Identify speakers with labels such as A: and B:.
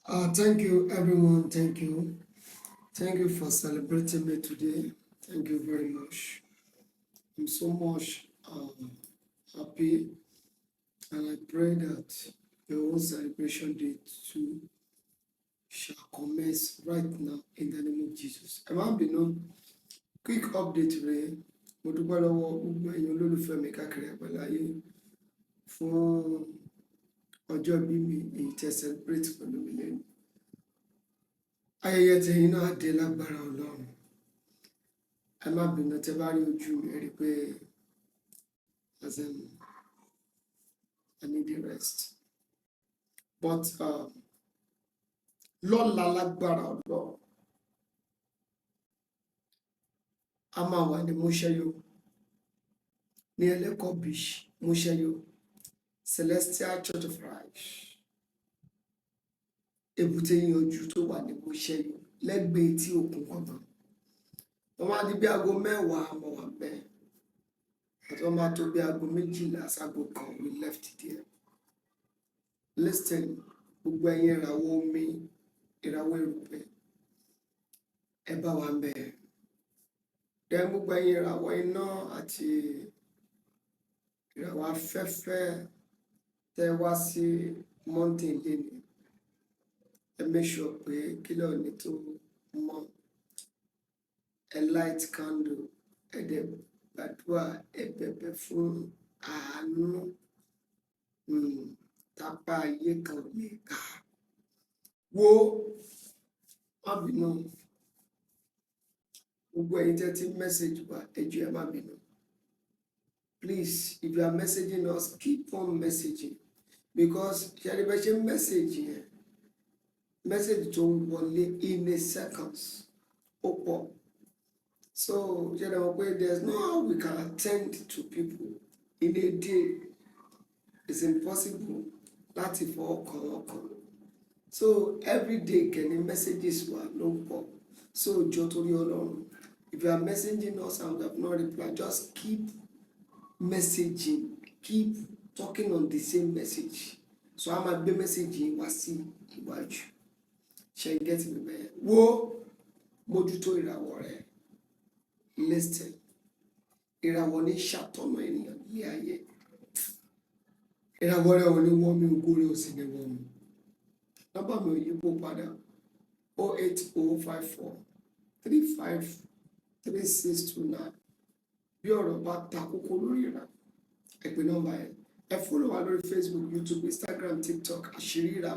A: Thank you, everyone. Thank you. Thank you for celebrating me today. Thank you very much. I'm so much happy, and I pray that your own celebration day too shall commence right now in the name of Jesus. Ẹ má bínú, quick update rẹ̀. Mo dúpẹ́ lọ́wọ́ gbogbo ẹ̀yin olólùfẹ́ mi káàkiri àgbáláyé fún ọjọ́ ìbí mi èyí tẹ́ celebrate pẹ̀lú mi lẹ́nu. Ayẹyẹ tẹ̀yin náà dé lágbára Ọlọ́run. Ẹ má bínú tẹ́ bá rí ojú mi ẹ rí pé as in I need a rest. But lọ́la lágbára Ọlọ́run a máa wà ní Mọ́ṣẹ́yó ní Ẹlẹ́kọ̀ Beach Mọ́ṣẹ́yó Celestial Church of Christ èbúté yanjú tó wà ní Mọ́ṣẹ́yó lẹ́gbẹ̀ẹ́ tí òkun kankan. Wọ́n máa di bí aago 10 àmọ́ wà bẹ́ẹ̀. Àti wọ́n máa tó bí aago 12 ságo kan we left there. Listen, gbogbo ẹ̀yin ìràwọ̀ omi, ìràwọ̀ erùpẹ̀, ẹ bá wa ń bẹ̀. Then gbogbo ẹ̀yin ìràwọ̀ iná àti ìràwọ̀ afẹ́fẹ́ tẹ́ wá sí mountain lẹ́nu. Ẹ make sure pé kílẹ̀ òní tó mọ́. Ẹ light candle, ẹ dẹ̀ gbàdúrà, ẹ bẹ̀bẹ̀ fún àánú. Tápá ayé kan ò lè kà. Wo má bínú. Gbogbo ẹ̀yin tẹ́ ti message wa ẹ jọ̀ọ́ ẹ má bínú. Please, if you are messaging us, keep on messaging because ṣẹ́ni bẹ́ẹ̀ ṣe message yẹn message tó ń wọlé in a seconds ó pọ̀. So ṣẹ́ni wọ́n pé there's no how we can attend to people in a day. It's impossible láti fọwọ́ kan wọn kan. So every day kẹ́ni messages wa ló ń pọ̀. So jọ̀ọ́ torí Ọlọ́run. If you are messaging us and we have not replied, just keep messaging, keep talking on the same message. So I'm a message wá sí iwájú. Ṣé ẹ get me bẹ́ẹ̀? Wo mójútó ìràwọ̀ rẹ. Listen, ìràwọ̀ ní ṣàtọ̀nà ènìyàn ní ayé. Ìràwọ̀ rẹ ò ní wọ́n mi, ògo rẹ ò sì ní wọ́n mi. Nọ́mbà mi ò yípo padà 08054 35 3629. Bí ọ̀rọ̀ bá ta kókó lórí ìrà ẹ pè nọ́mbà yẹn. Ẹ follow wa lórí Facebook, YouTube, Instagram, TikTok àṣírí ìrà.